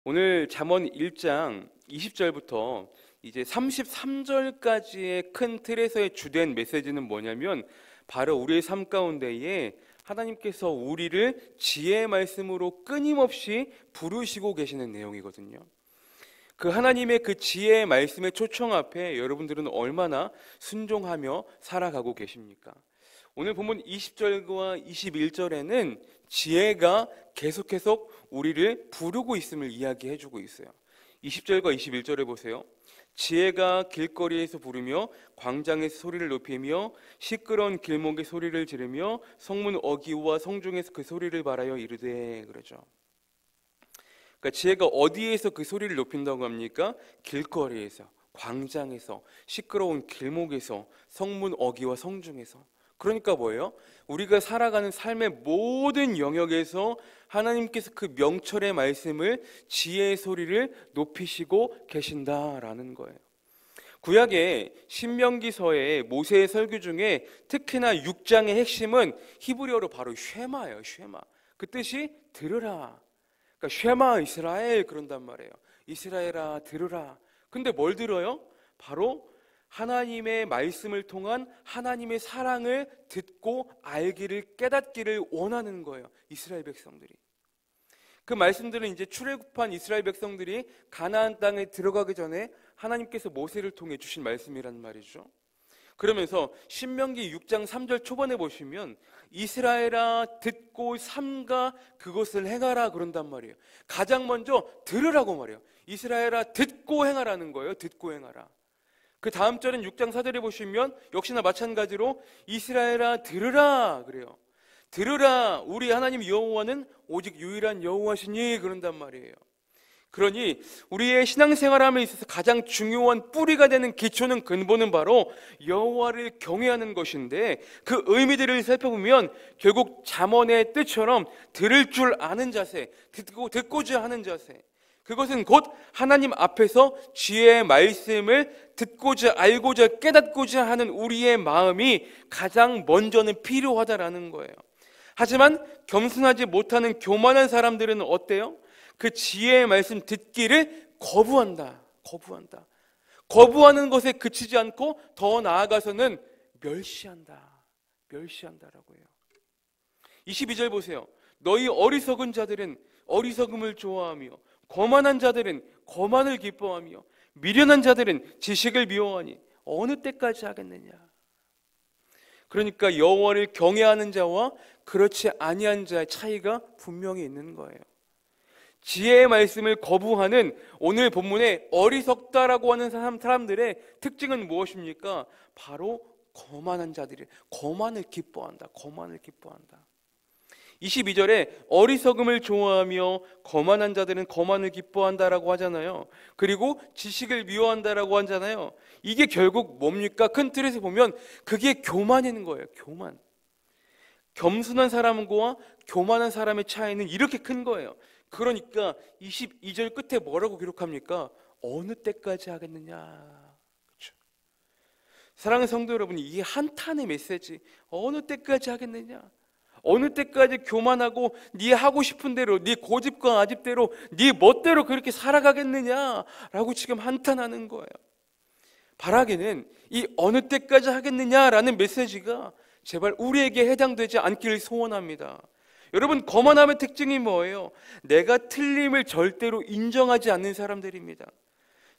오늘 잠언 1장 20절부터 이제 33절까지의 큰 틀에서의 주된 메시지는 뭐냐면 바로 우리의 삶 가운데에 하나님께서 우리를 지혜의 말씀으로 끊임없이 부르시고 계시는 내용이거든요. 그 하나님의 그 지혜의 말씀의 초청 앞에 여러분들은 얼마나 순종하며 살아가고 계십니까? 오늘 본문 20절과 21절에는 지혜가 계속해서 우리를 부르고 있음을 이야기해주고 있어요. 20절과 21절에 보세요. 지혜가 길거리에서 부르며 광장에서 소리를 높이며 시끄러운 길목에 소리를 지르며 성문 어귀와 성중에서 그 소리를 발하여 이르되, 그러죠. 그러니까 지혜가 어디에서 그 소리를 높인다고 합니까? 길거리에서, 광장에서, 시끄러운 길목에서, 성문 어귀와 성중에서. 그러니까 뭐예요? 우리가 살아가는 삶의 모든 영역에서 하나님께서 그 명철의 말씀을, 지혜의 소리를 높이시고 계신다라는 거예요. 구약의 신명기서의 모세의 설교 중에 특히나 6장의 핵심은 히브리어로 바로 쉐마예요. 쉐마. 그 뜻이 들으라. 그러니까 쉐마 이스라엘 그런단 말이에요. 이스라엘아 들으라. 근데 뭘 들어요? 바로 하나님의 말씀을 통한 하나님의 사랑을 듣고 알기를, 깨닫기를 원하는 거예요. 이스라엘 백성들이. 그 말씀들은 이제 출애굽한 이스라엘 백성들이 가나안 땅에 들어가기 전에 하나님께서 모세를 통해 주신 말씀이란 말이죠. 그러면서 신명기 6장 3절 초반에 보시면 이스라엘아 듣고 삼가 그것을 행하라 그런단 말이에요. 가장 먼저 들으라고 말해요. 이스라엘아 듣고 행하라는 거예요. 듣고 행하라. 그 다음 절은 6장 4절에 보시면 역시나 마찬가지로 이스라엘아 들으라 그래요. 들으라, 우리 하나님 여호와는 오직 유일한 여호와시니 그런단 말이에요. 그러니 우리의 신앙생활함에 있어서 가장 중요한 뿌리가 되는 기초는, 근본은 바로 여호와를 경외하는 것인데, 그 의미들을 살펴보면 결국 잠언의 뜻처럼 들을 줄 아는 자세, 듣고자 하는 자세, 그것은 곧 하나님 앞에서 지혜의 말씀을 듣고자, 알고자, 깨닫고자 하는 우리의 마음이 가장 먼저는 필요하다라는 거예요. 하지만 겸손하지 못하는 교만한 사람들은 어때요? 그 지혜의 말씀 듣기를 거부한다. 거부하는 것에 그치지 않고 더 나아가서는 멸시한다라고 해요. 22절 보세요. 너희 어리석은 자들은 어리석음을 좋아하며 거만한 자들은 거만을 기뻐하며 미련한 자들은 지식을 미워하니 어느 때까지 하겠느냐. 그러니까 여호와를 경외하는 자와 그렇지 아니한 자의 차이가 분명히 있는 거예요. 지혜의 말씀을 거부하는 오늘 본문의 어리석다라고 하는 사람들의 특징은 무엇입니까? 바로 거만한 자들이 거만을 기뻐한다. 22절에 어리석음을 좋아하며 거만한 자들은 거만을 기뻐한다라고 하잖아요. 그리고 지식을 미워한다라고 하잖아요. 이게 결국 뭡니까? 큰 틀에서 보면 그게 교만인 거예요. 교만. 겸손한 사람과 교만한 사람의 차이는 이렇게 큰 거예요. 그러니까 22절 끝에 뭐라고 기록합니까? 어느 때까지 하겠느냐. 그렇죠? 사랑하는 성도 여러분, 이 한탄의 메시지, 어느 때까지 하겠느냐. 어느 때까지 교만하고 네 하고 싶은 대로, 네 고집과 아집대로, 네 멋대로 그렇게 살아가겠느냐라고 지금 한탄하는 거예요. 바라기는 이 어느 때까지 하겠느냐라는 메시지가 제발 우리에게 해당되지 않기를 소원합니다. 여러분, 거만함의 특징이 뭐예요? 내가 틀림을 절대로 인정하지 않는 사람들입니다.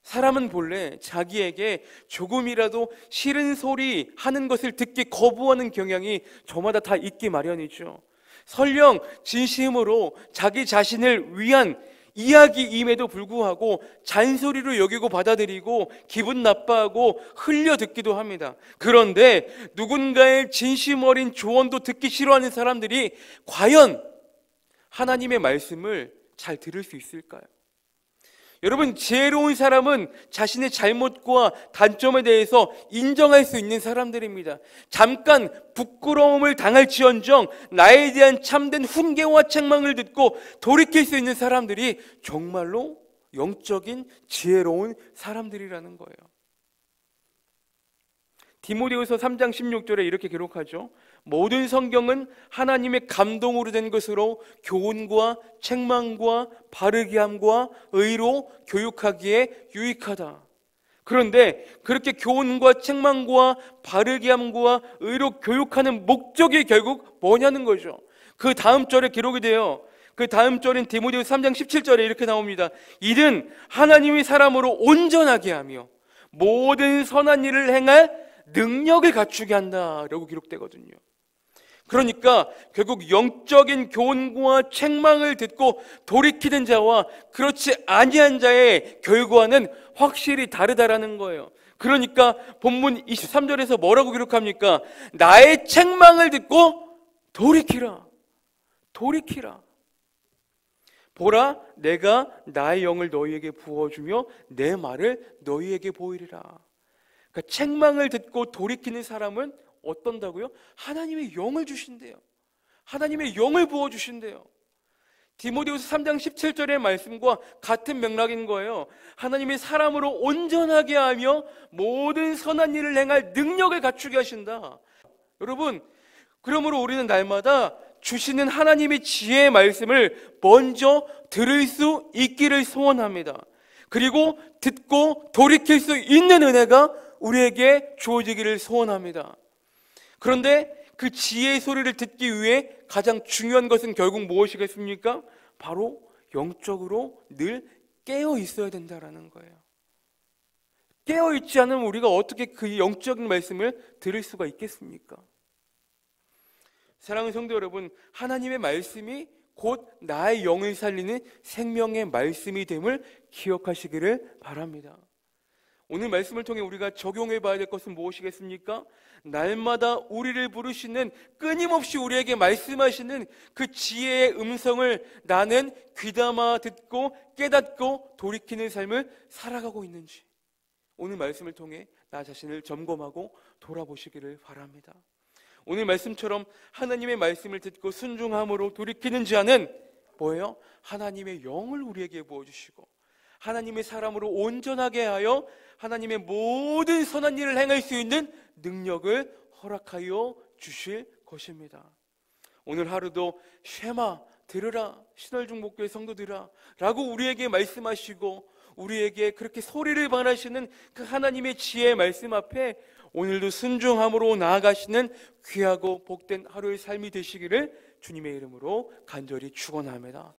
사람은 본래 자기에게 조금이라도 싫은 소리 하는 것을 듣기 거부하는 경향이 저마다 다 있기 마련이죠. 설령 진심으로 자기 자신을 위한 이야기임에도 불구하고 잔소리로 여기고 받아들이고 기분 나빠하고 흘려 듣기도 합니다. 그런데 누군가의 진심 어린 조언도 듣기 싫어하는 사람들이 과연 하나님의 말씀을 잘 들을 수 있을까요? 여러분, 지혜로운 사람은 자신의 잘못과 단점에 대해서 인정할 수 있는 사람들입니다. 잠깐 부끄러움을 당할지언정 나에 대한 참된 훈계와 책망을 듣고 돌이킬 수 있는 사람들이 정말로 영적인 지혜로운 사람들이라는 거예요. 디모데후서 3장 16절에 이렇게 기록하죠. 모든 성경은 하나님의 감동으로 된 것으로 교훈과 책망과 바르게 함과 의로 교육하기에 유익하다. 그런데 그렇게 교훈과 책망과 바르게 함과 의로 교육하는 목적이 결국 뭐냐는 거죠. 그 다음 절에 기록이 돼요. 그 다음 절인 디모데후서 3장 17절에 이렇게 나옵니다. 이는 하나님의 사람으로 온전하게 하며 모든 선한 일을 행할 능력을 갖추게 한다라고 기록되거든요. 그러니까 결국 영적인 교훈과 책망을 듣고 돌이키는 자와 그렇지 아니한 자의 결과는 확실히 다르다라는 거예요. 그러니까 본문 23절에서 뭐라고 기록합니까? 나의 책망을 듣고 돌이키라. 돌이키라. 보라, 내가 나의 영을 너희에게 부어주며 내 말을 너희에게 보이리라. 그러니까 책망을 듣고 돌이키는 사람은 어떤다고요? 하나님의 영을 주신대요. 하나님의 영을 부어주신대요. 디모데후서 3장 17절의 말씀과 같은 맥락인 거예요. 하나님의 사람으로 온전하게 하며 모든 선한 일을 행할 능력을 갖추게 하신다. 여러분, 그러므로 우리는 날마다 주시는 하나님의 지혜의 말씀을 먼저 들을 수 있기를 소원합니다. 그리고 듣고 돌이킬 수 있는 은혜가 우리에게 주어지기를 소원합니다. 그런데 그 지혜의 소리를 듣기 위해 가장 중요한 것은 결국 무엇이겠습니까? 바로 영적으로 늘 깨어 있어야 된다는 거예요. 깨어 있지 않으면 우리가 어떻게 그 영적인 말씀을 들을 수가 있겠습니까? 사랑하는 성도 여러분, 하나님의 말씀이 곧 나의 영을 살리는 생명의 말씀이 됨을 기억하시기를 바랍니다. 오늘 말씀을 통해 우리가 적용해 봐야 될 것은 무엇이겠습니까? 날마다 우리를 부르시는, 끊임없이 우리에게 말씀하시는 그 지혜의 음성을 나는 귀담아 듣고 깨닫고 돌이키는 삶을 살아가고 있는지, 오늘 말씀을 통해 나 자신을 점검하고 돌아보시기를 바랍니다. 오늘 말씀처럼 하나님의 말씀을 듣고 순종함으로 돌이키는 자는 뭐예요? 하나님의 영을 우리에게 부어주시고 하나님의 사람으로 온전하게 하여 하나님의 모든 선한 일을 행할 수 있는 능력을 허락하여 주실 것입니다. 오늘 하루도 쉐마 들으라, 신월중목교회 성도들아 라고 우리에게 말씀하시고 우리에게 그렇게 소리를 발하시는 그 하나님의 지혜의 말씀 앞에 오늘도 순종함으로 나아가시는 귀하고 복된 하루의 삶이 되시기를 주님의 이름으로 간절히 축원합니다.